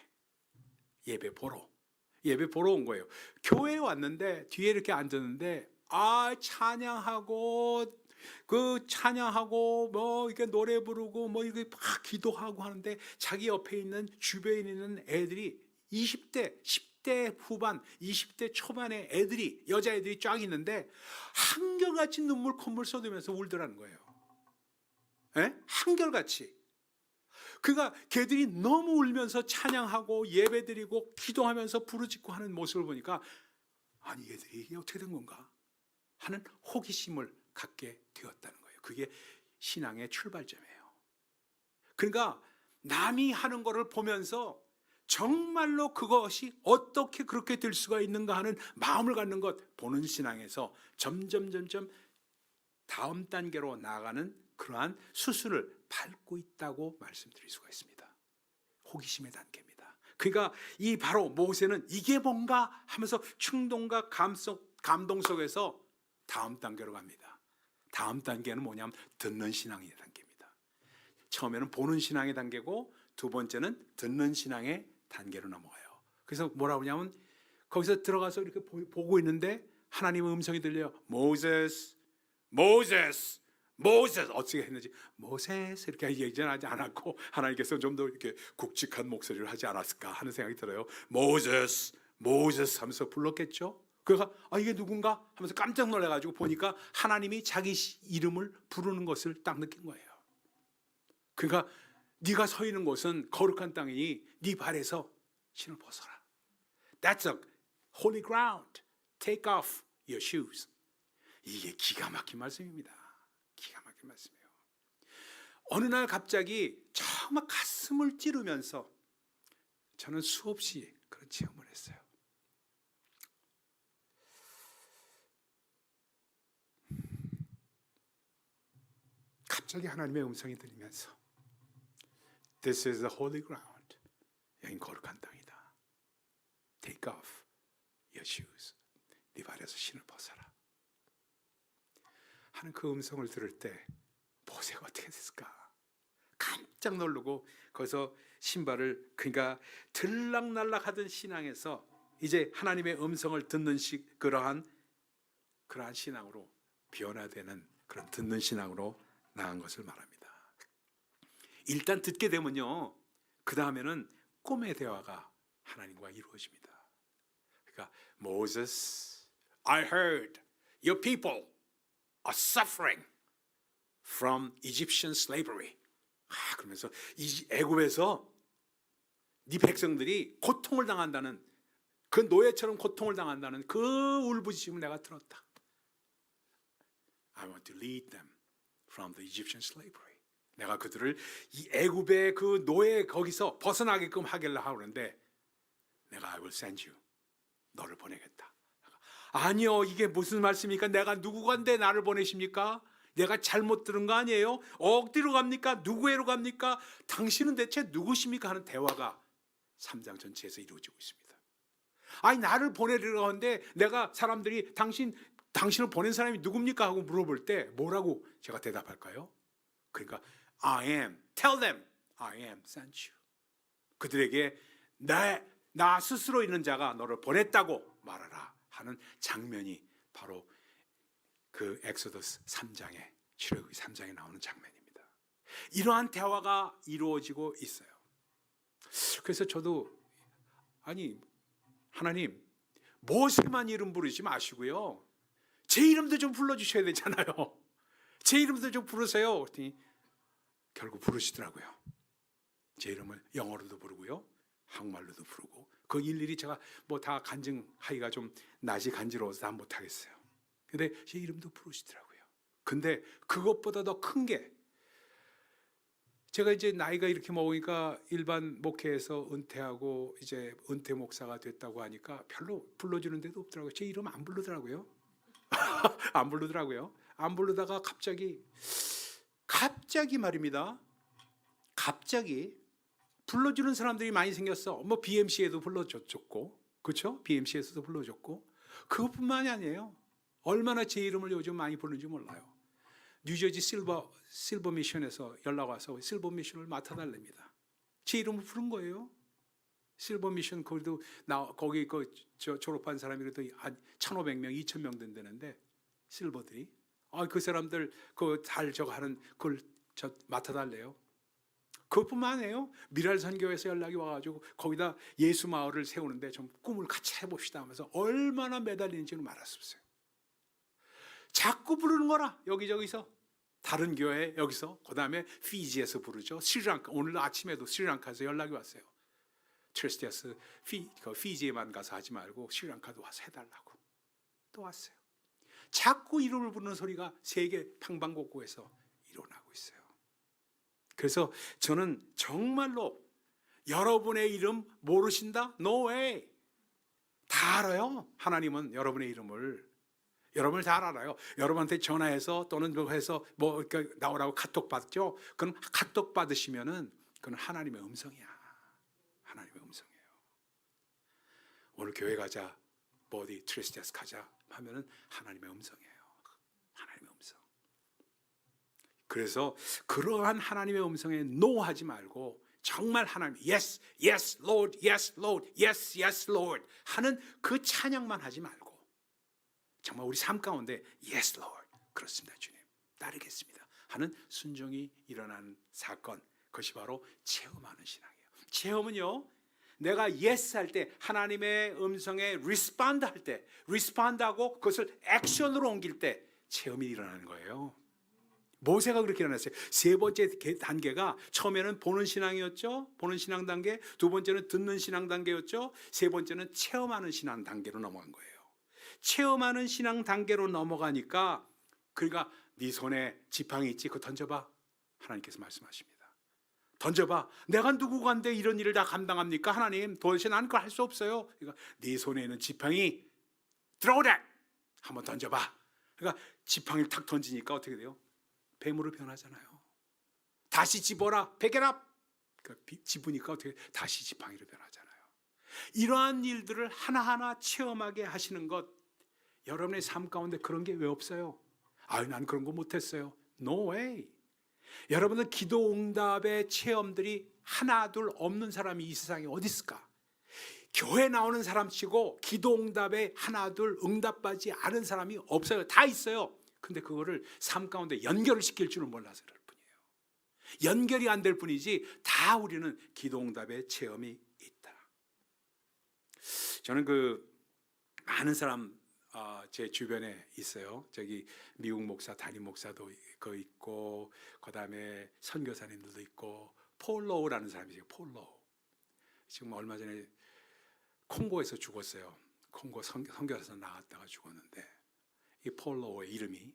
예배 보러 온 거예요. 교회에 왔는데 뒤에 이렇게 앉았는데 찬양하고 뭐 이렇게 노래 부르고 뭐 이렇게 막 기도하고 하는데 자기 옆에 있는 주변에 있는 애들이 20대, 10대 후반, 20대 초반의 애들이, 여자애들이 쫙 있는데 한결같이 눈물 콧물 쏟으면서 울더라는 거예요. 한결같이. 그러니까 걔들이 너무 울면서 찬양하고 예배드리고 기도하면서 부르짖고 하는 모습을 보니까 얘들이 이게 어떻게 된 건가 하는 호기심을 갖게 되었다는 거예요. 그게 신앙의 출발점이에요. 그러니까 남이 하는 거를 보면서 정말로 그것이 어떻게 그렇게 될 수가 있는가 하는 마음을 갖는 것, 보는 신앙에서 점점 다음 단계로 나아가는 그러한 수순을 밟고 있다고 말씀드릴 수가 있습니다. 호기심의 단계입니다. 그러니까 이 바로 모세는 이게 뭔가 하면서 충동과 감동 속에서 다음 단계로 갑니다. 다음 단계는 뭐냐면 듣는 신앙의 단계입니다. 처음에는 보는 신앙의 단계고 두 번째는 듣는 신앙의 단계로 넘어가요. 그래서 뭐라고 하냐면 거기서 들어가서 이렇게 보고 있는데 하나님의 음성이 들려요. 모세스 어떻게 했는지 모세스 이렇게 얘기하지 않았고 하나님께서 좀 더 이렇게 굵직한 목소리를 하지 않았을까 하는 생각이 들어요. 모세스 하면서 불렀겠죠. 그래서 이게 누군가 하면서 깜짝 놀라가지고 보니까 하나님이 자기 이름을 부르는 것을 딱 느낀 거예요. 그러니까 네가 서 있는 곳은 거룩한 땅이니 네 발에서 신을 벗어라. That's a holy ground. Take off your shoes. 이게 기가 막힌 말씀입니다. 기가 막힌 말씀이에요. 어느 날 갑자기 정말 가슴을 찌르면서 저는 수없이 그런 체험을 했어요. 갑자기 하나님의 음성이 들리면서 This is the holy ground. 여긴 거룩한 땅이다. Take off your shoes. 네 발에서 신을 벗어라. 하는 그 음성을 들을 때 모세가 어떻게 됐을까? 깜짝 놀라고 거기서 신발을, 그러니까 들락날락하던 신앙에서 이제 하나님의 음성을 듣는 그러한 신앙으로 변화되는 그런 듣는 신앙으로 나간 것을 말합니다. 일단 듣게 되면요, 그 다음에는 꿈의 대화가 하나님과 이루어집니다. 그러니까 Moses, I heard your people are suffering from Egyptian slavery. 그러면서 이 애굽에서 네 백성들이 고통을 당한다는, 그 노예처럼 고통을 당한다는 그 울부짖음을 내가 들었다. I want to lead them from the Egyptian slavery. 내가 그들을 이 애굽의 그 노예 거기서 벗어나게끔 하겠라 하는데 내가 I will send you. 너를 보내겠다. 아니요, 이게 무슨 말씀입니까? 내가 누구간데 나를 보내십니까? 내가 잘못 들은 거 아니에요? 어디로 갑니까? 누구에로 갑니까? 당신은 대체 누구십니까? 하는 대화가 3장 전체에서 이루어지고 있습니다. 아니, 나를 보내려고 하는데 내가 사람들이 당신을 보낸 사람이 누굽니까? 하고 물어볼 때 뭐라고 제가 대답할까요? 그러니까 I am, tell them I am sent you. 그들에게 나 스스로 있는 자가 너를 보냈다고 말하라 하는 장면이 바로 그 엑소더스 3장에, 출애굽기 3장에 나오는 장면입니다. 이러한 대화가 이루어지고 있어요. 그래서 저도 아니, 하나님 모세만 이름 부르지 마시고요, 제 이름도 좀 불러주셔야 되잖아요. 제 이름도 좀 부르세요. 그랬더니 결국 부르시더라고요. 제 이름을 영어로도 부르고요, 한국말로도 부르고, 그 일일이 제가 뭐 다 간증하기가 좀 낯이 간지러워서 다 못하겠어요. 근데 제 이름도 부르시더라고요. 근데 그것보다 더 큰 게, 제가 이제 나이가 이렇게 먹으니까 일반 목회에서 은퇴하고 이제 은퇴 목사가 됐다고 하니까 별로 불러주는 데도 없더라고요. 제 이름 안 부르더라고요. 안 부르더라고요. 안 부르다가 갑자기 말입니다. 갑자기 불러주는 사람들이 많이 생겼어. 뭐 BMC에도 불러줬고, 그렇죠? BMC에서도 불러줬고, 그것뿐만이 아니에요. 얼마나 제 이름을 요즘 많이 부르는지 몰라요. 뉴저지 실버 미션에서 연락 와서 실버 미션을 맡아달랍니다. 제 이름을 부른 거예요. 실버 미션, 거기 졸업한 사람이 그래도 한 1,500명, 2,000명 된다는데, 실버들이 그 사람들 저거 하는 그걸 맡아달래요. 그것뿐만 아니에요. 미랄 선교에서 연락이 와가지고 거기다 예수 마을을 세우는데 좀 꿈을 같이 해봅시다 하면서 얼마나 매달리는지는 말할 수 없어요. 자꾸 부르는 거라. 여기저기서 다른 교회 여기서, 그 다음에 피지에서 부르죠. 스리랑카, 오늘 아침에도 스리랑카에서 연락이 왔어요. 트레스티아스 피지에만 가서 하지 말고 스리랑카도 와서 해달라고. 또 왔어요. 자꾸 이름을 부르는 소리가 세계 방방곡곡에서 일어나고 있어요. 그래서 저는 정말로 여러분의 이름 모르신다? No way. 다 알아요. 하나님은 여러분의 이름을 다 알아요. 여러분한테 전화해서 또는 뭐 해서 뭐 나오라고 카톡 받죠. 그럼 카톡 받으시면은 그건 하나님의 음성이야. 하나님의 음성이에요. 오늘 교회 가자, 뭐 어디 트레스티아스 가자 하면은 하나님의 음성이에요. 하나님의 음성. 그래서 그러한 하나님의 음성에 no 하지 말고 정말 하나님 yes, yes Lord, yes Lord, yes, yes Lord 하는 그 찬양만 하지 말고 정말 우리 삶 가운데 yes Lord, 그렇습니다 주님, 따르겠습니다 하는 순종이 일어나는 사건, 그것이 바로 체험하는 신앙이에요. 체험은요, 내가 yes 할 때, 하나님의 음성에 respond 할 때, respond하고 그것을 액션으로 옮길 때 체험이 일어나는 거예요. 모세가 그렇게 일어났어요. 세 번째 단계가 처음에는 보는 신앙이었죠. 보는 신앙 단계. 두 번째는 듣는 신앙 단계였죠. 세 번째는 체험하는 신앙 단계로 넘어간 거예요. 체험하는 신앙 단계로 넘어가니까 그러니까 네 손에 지팡이 있지? 그거 던져봐. 하나님께서 말씀하십니다. 던져봐. 내가 누구간데 이런 일을 다 감당합니까? 하나님 도대체 나는 그걸 할 수 없어요. 그러니까 네 손에 있는 지팡이 throw that. 한번 던져봐. 그러니까 지팡이를 탁 던지니까 어떻게 돼요? 뱀으로 변하잖아요. 다시 집어라. pick it up. 그러니까 집으니까 어떻게 다시 지팡이로 변하잖아요. 이러한 일들을 하나하나 체험하게 하시는 것, 여러분의 삶 가운데 그런 게 왜 없어요? 아유, 난 그런 거 못했어요. No way. 여러분들 기도 응답의 체험들이 하나 둘 없는 사람이 이 세상에 어디 있을까? 교회 나오는 사람 치고 기도 응답에 하나 둘 응답받지 않은 사람이 없어요. 다 있어요. 근데 그거를 삶 가운데 연결을 시킬 줄은 몰라서 그럴 뿐이에요. 연결이 안 될 뿐이지 다 우리는 기도 응답의 체험이 있다. 저는 많은 사람 제 주변에 있어요. 저기 미국 목사, 담임 목사도 있고, 그다음에 선교사님들도 있고, 폴로우라는 사람이 있어요. 폴로우. 지금 얼마 전에 콩고에서 죽었어요. 콩고 선교사에서 나갔다가 죽었는데 이 폴로우의 이름이.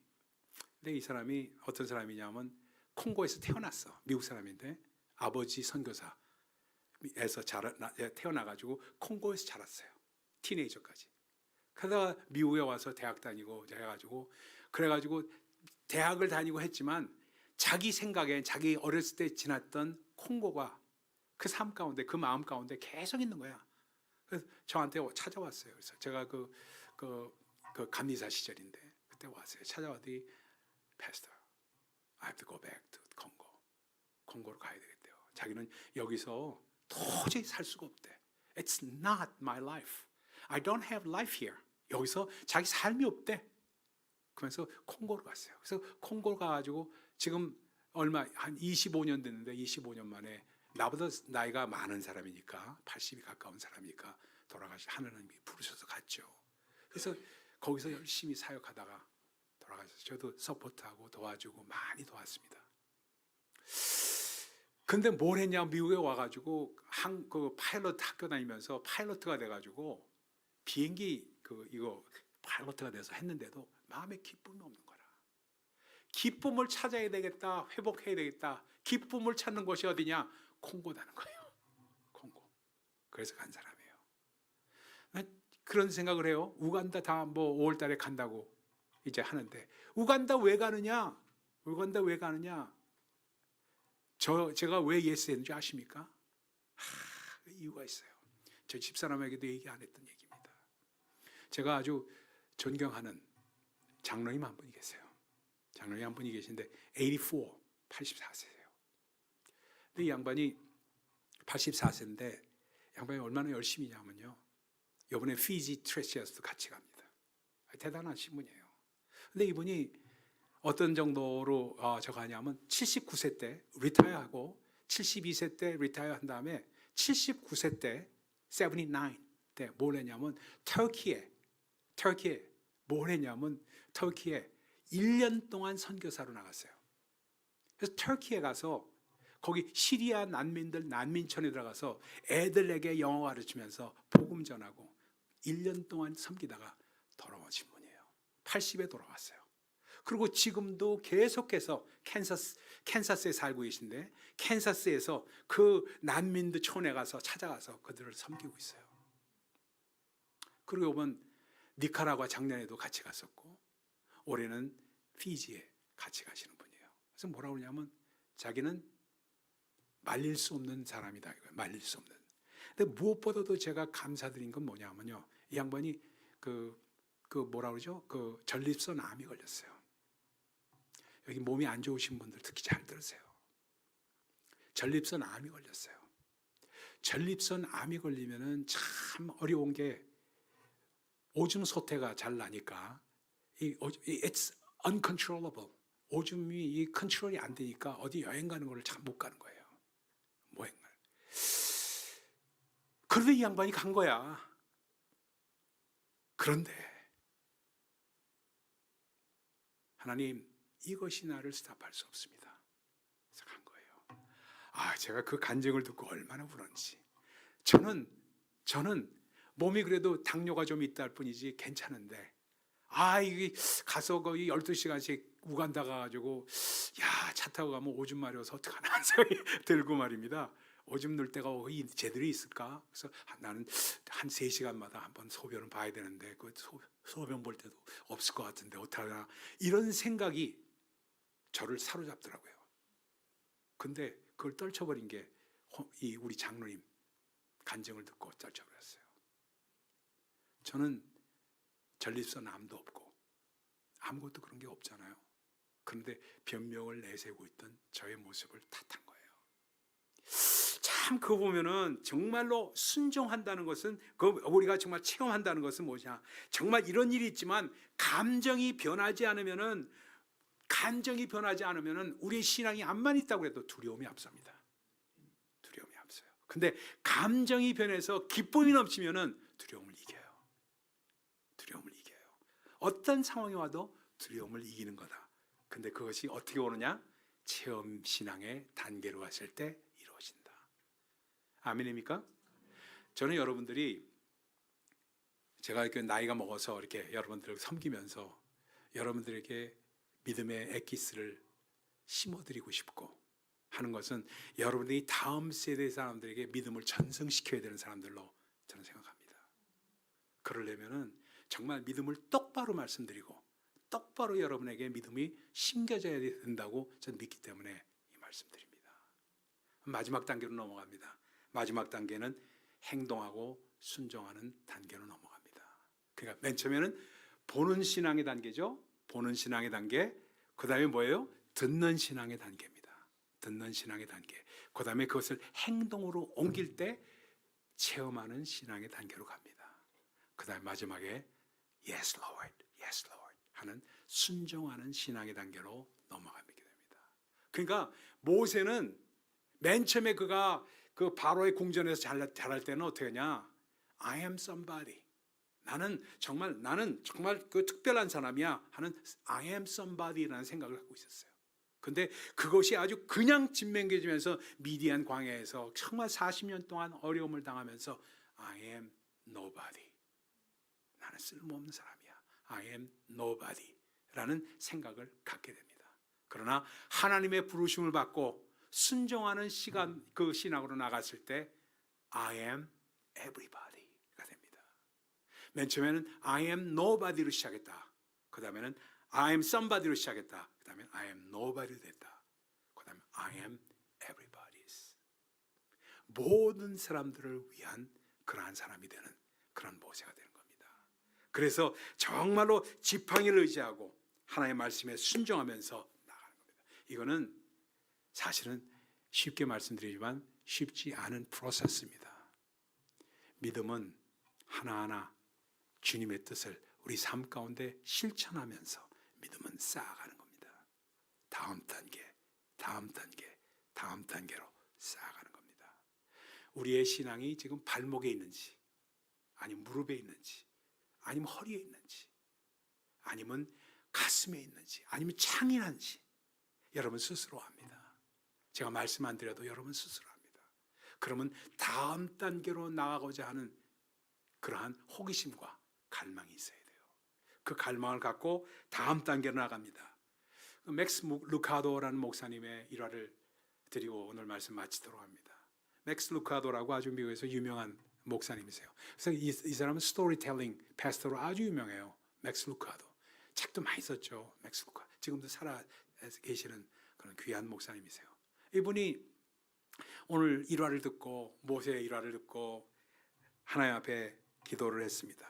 근데 이 사람이 어떤 사람이냐면 콩고에서 태어났어. 미국 사람인데 아버지 선교사에서 태어나가지고 콩고에서 자랐어요. 티네이저까지. 그러다가 미국에 와서 대학 다니고 해가지고 그래가지고 대학을 다니고 했지만 자기 생각에 자기 어렸을 때 지났던 콩고가 그 삶 가운데 그 마음 가운데 계속 있는 거야. 그래서 저한테 찾아왔어요. 그래서 제가 그 감리사 시절인데 그때 왔어요. 찾아왔더니 Pastor, I have to go back to Congo. 콩고로 가야 되겠대요. 자기는 여기서 도저히 살 수가 없대. It's not my life. I don't have life here. 여기서 자기 삶이 없대. 그래서 콩고로 갔어요. 그래서 콩고로 가가지고 지금 한 25년 됐는데 25년 만에 나보다 나이가 많은 사람이니까 80이 가까운 사람이니까 돌아가시 하나님이 부르셔서 갔죠. 그래서 거기서 열심히 사역하다가 돌아가셔서 저도 서포트하고 도와주고 많이 도왔습니다. 근데 뭘 했냐, 미국에 와가지고 파일럿 학교 다니면서 파일럿가 돼가지고 비행기 이거 파일럿가 돼서 했는데도 마음에 기쁨이 없는 거라. 기쁨을 찾아야 되겠다, 회복해야 되겠다. 기쁨을 찾는 곳이 어디냐? 콩고다는 거예요. 콩고. 그래서 간 사람이에요. 난 그런 생각을 해요. 우간다 다 5월 달에 간다고 이제 하는데 우간다 왜 가느냐? 우간다 왜 가느냐? 제가 왜 예스 했는지 아십니까? 이유가 있어요. 저 집사람에게도 얘기 안 했던 얘기입니다. 제가 아주 존경하는 장로님 한 분이 계세요. 장로님 한 분이 계신데 84세예요. 근데 이 양반이 84세인데 양반이 얼마나 열심히 하냐면요. 이번에 피지 트레시아스도 같이 갑니다. 대단하신 분이에요. 근데 이분이 어떤 정도로 저거 하냐면 79세 때 리타이어하고 72세 때 리타이어 한 다음에 79세 때 79 때 뭘 했냐면 터키에 뭘 했냐면 터키에 1년 동안 선교사로 나갔어요. 그래서 터키에 가서 거기 시리아 난민들 난민촌에 들어가서 애들에게 영어 가르치면서 복음 전하고 1년 동안 섬기다가 돌아오신 분이에요. 80에 돌아왔어요. 그리고 지금도 계속해서 캔사스에 살고 계신데 캔사스에서 그 난민들 촌에 가서 찾아가서 그들을 섬기고 있어요. 그리고 이번 니카라과 작년에도 같이 갔었고 올해는 피지에 같이 가시는 분이에요. 그래서 뭐라고 그러냐면 자기는 말릴 수 없는 사람이다. 말릴 수 없는. 근데 무엇보다도 제가 감사드린 건 뭐냐면요. 이 양반이 뭐라 그러죠? 전립선 암이 걸렸어요. 여기 몸이 안 좋으신 분들 특히 잘 들으세요. 전립선 암이 걸렸어요. 전립선 암이 걸리면은 참 어려운 게 오줌 소태가 잘 나니까 it's uncontrollable. 오줌이 컨트롤이 안 되니까 어디 여행 가는 걸 참 못 가는 거예요. 여행을. 그런데 이 양반이 간 거야. 그런데 하나님 이것이 나를 스탑할 수 없습니다. 그래서 간 거예요. 제가 그 간증을 듣고 얼마나 울었는지. 저는 몸이 그래도 당뇨가 좀 있다 할 뿐이지 괜찮은데, 이게 가서 거의 12시간씩 우간다 가가지고, 차 타고 가면 오줌 마려워서 어떡하나 하는 생각이 들고 말입니다. 오줌 넣을 데가 거의 제대로 있을까? 그래서 나는 한 3시간마다 한번 소변을 봐야 되는데, 그 소변 볼 때도 없을 것 같은데 어떡하나, 이런 생각이 저를 사로잡더라고요. 근데 그걸 떨쳐버린 게 우리 장로님 간증을 듣고 떨쳐버렸어요. 저는 전립선 암도 없고 아무것도 그런 게 없잖아요. 그런데 변명을 내세우고 있던 저의 모습을 탓한 거예요. 참 그거 보면은 정말로 순종한다는 것은, 우리가 정말 체험한다는 것은 뭐냐, 정말 이런 일이 있지만 감정이 변하지 않으면은 우리의 신앙이 암만 있다고 해도 두려움이 앞섭니다. 두려움이 앞서요. 근데 감정이 변해서 기쁨이 넘치면은 두려움을 이겨요. 어떤 상황이 와도 두려움을 이기는 거다. 근데 그것이 어떻게 오느냐? 체험 신앙의 단계로 갔을 때 이루어진다. 아멘입니까? 저는 여러분들이, 제가 이렇게 나이가 먹어서 이렇게 여러분들을 섬기면서 여러분들에게 믿음의 엑기스를 심어드리고 싶고 하는 것은, 여러분들이 다음 세대 사람들에게 믿음을 전승시켜야 되는 사람들로 저는 생각합니다. 그러려면은 정말 믿음을 똑바로 말씀드리고 똑바로 여러분에게 믿음이 심겨져야 된다고 저는 믿기 때문에 이 말씀드립니다. 마지막 단계로 넘어갑니다. 마지막 단계는 행동하고 순종하는 단계로 넘어갑니다. 그러니까 맨 처음에는 보는 신앙의 단계죠. 보는 신앙의 단계. 그 다음에 뭐예요? 듣는 신앙의 단계입니다. 듣는 신앙의 단계. 그 다음에 그것을 행동으로 옮길 때 체험하는 신앙의 단계로 갑니다. 그 다음에 마지막에 Yes Lord, Yes Lord 하는 순종하는 신앙의 단계로 넘어가게 됩니다. 그러니까 모세는 맨 처음에 그가 그 바로의 궁전에서 자랄 때는 어떻게 하냐? I am somebody. 나는 정말 그 특별한 사람이야 하는 I am somebody라는 생각을 갖고 있었어요. 근데 그것이 아주 그냥 진맹겨지면서 미디안 광야에서 정말 40년 동안 어려움을 당하면서 I am nobody. 나는 쓸모없는 사람이야. I am nobody라는 생각을 갖게 됩니다. 그러나 하나님의 부르심을 받고 순종하는 그 신앙으로 나갔을 때 I am everybody가 됩니다. 맨 처음에는 I am nobody로 시작했다. 그 다음에는 I am somebody로 시작했다. 그 다음에 I am nobody로 됐다. 그 다음에 I am everybody's. 모든 사람들을 위한 그러한 사람이 되는 그런 모세가 되는 겁니다. 그래서 정말로 지팡이를 의지하고 하나님의 말씀에 순종하면서 나가는 겁니다. 이거는 사실은 쉽게 말씀드리지만 쉽지 않은 프로세스입니다. 믿음은 하나하나 주님의 뜻을 우리 삶 가운데 실천하면서 믿음은 쌓아가는 겁니다. 다음 단계로 쌓아가는 겁니다. 우리의 신앙이 지금 발목에 있는지, 아니면 무릎에 있는지, 아니면 허리에 있는지, 아니면 가슴에 있는지, 아니면 창이난지 여러분 스스로 압니다. 제가 말씀 안 드려도 여러분 스스로 합니다. 그러면 다음 단계로 나아가고자 하는 그러한 호기심과 갈망이 있어야 돼요. 그 갈망을 갖고 다음 단계로 나갑니다. 맥스 루카도라는 목사님의 일화를 드리고 오늘 말씀 마치도록 합니다. 맥스 루카도라고 아주 미국에서 유명한 목사님이세요. 그래서 이 사람은 스토리텔링 패스터로 아주 유명해요. 맥스 루카도. 책도 많이 썼죠. 맥스 루카. 지금도 살아 계시는 그런 귀한 목사님이세요. 이분이 오늘 일화를 듣고, 모세의 일화를 듣고 하나님 앞에 기도를 했습니다.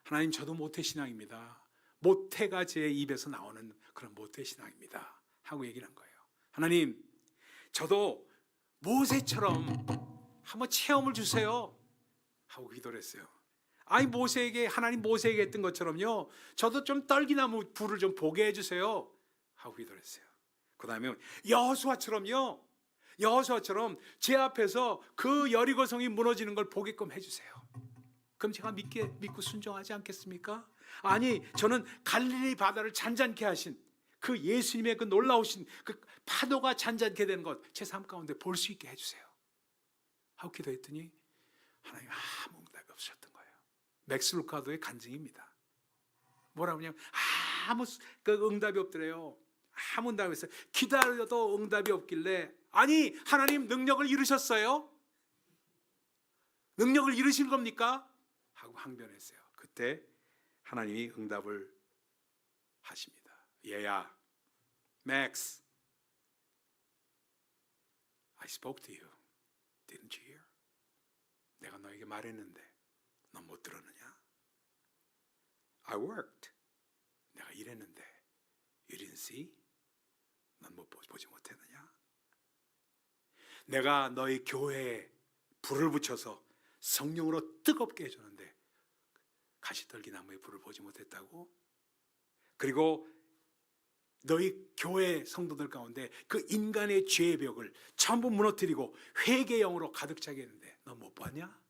하나님, 저도 모태신앙입니다. 모태가 제 입에서 나오는 그런 모태신앙입니다 하고 얘기를 한 거예요. 하나님, 저도 모세처럼 한번 체험을 주세요 하고 기도를 했어요. 하나님 모세에게 했던 것처럼요, 저도 좀 떨기나무 불을 좀 보게 해주세요 하고 기도를 했어요. 그 다음에 여호수아처럼 제 앞에서 그 여리고성이 무너지는 걸 보게끔 해주세요. 그럼 제가 믿고 순종하지 않겠습니까? 아니, 저는 갈릴리 바다를 잔잔케 하신 그 예수님의 그 놀라우신 그 파도가 잔잔케 되는 것 제 삶 가운데 볼 수 있게 해주세요 하고 기도했더니 하나님 아무 응답이 없으셨던 거예요. 맥스 루카도의 간증입니다. 뭐라고 하냐면 아무 그 응답이 없더래요. 아무 응답이 없어요. 기다려도 응답이 없길래 아니 하나님 능력을 잃으셨어요? 능력을 잃으신 겁니까? 하고 항변했어요. 그때 하나님이 응답을 하십니다. 얘야, 맥스, I spoke to you. Didn't you hear? 내가 너에게 말했는데 너 못 들었느냐? I worked. 내가 일했는데 You didn't see? 넌 못 보지 못했느냐? 내가 너희 교회에 불을 붙여서 성령으로 뜨겁게 해주는데 가시떨기 나무에 불을 보지 못했다고? 그리고 너희 교회 성도들 가운데 그 인간의 죄의 벽을 전부 무너뜨리고 회개의 영으로 가득 차게 했는데 너 못 봤냐?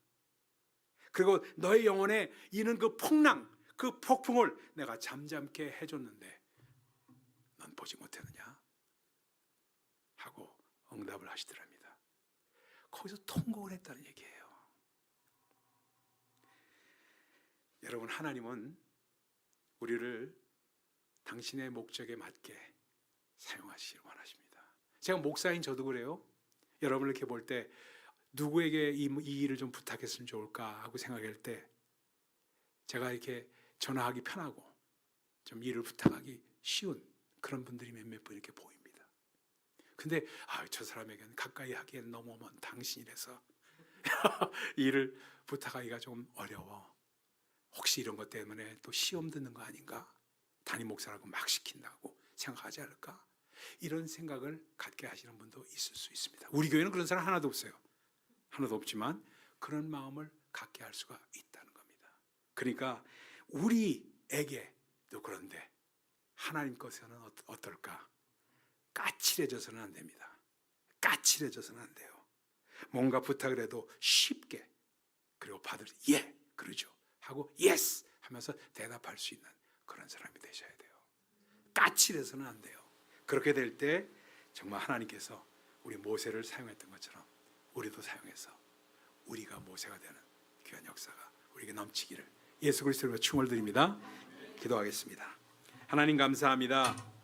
그리고 너의 영혼에 이는 그 풍랑, 그 폭풍을 내가 잠잠케 해줬는데 넌 보지 못했느냐? 하고 응답을 하시더랍니다. 거기서 통곡을 했다는 얘기예요. 여러분, 하나님은 우리를 당신의 목적에 맞게 사용하시길 원하십니다. 제가 목사인 저도 그래요. 여러분을 이렇게 볼 때 누구에게 이 일을 좀 부탁했으면 좋을까 하고 생각할 때 제가 이렇게 전화하기 편하고 좀 일을 부탁하기 쉬운 그런 분들이 몇몇 분 이렇게 보입니다. 근데 저 사람에게는 가까이 하기엔 너무 먼 당신이라서 일을 부탁하기가 좀 어려워. 혹시 이런 것 때문에 또 시험 듣는 거 아닌가? 담임 목사라고 막 시킨다고 생각하지 않을까? 이런 생각을 갖게 하시는 분도 있을 수 있습니다. 우리 교회는 그런 사람 하나도 없어요. 하나도 없지만 그런 마음을 갖게 할 수가 있다는 겁니다. 그러니까 우리에게도 그런데 하나님 것에는 어떨까? 까칠해져서는 안 됩니다. 까칠해져서는 안 돼요. 뭔가 부탁을 해도 쉽게 그리고 예 그러죠 하고 예스 하면서 대답할 수 있는 그런 사람이 되셔야 돼요. 까칠해서는 안 돼요. 그렇게 될 때 정말 하나님께서 우리 모세를 사용했던 것처럼 우리도 사용해서 우리가 모세가 되는 귀한 역사가 우리에게 넘치기를 예수 그리스도로 춤을 드립니다. 기도하겠습니다. 하나님 감사합니다.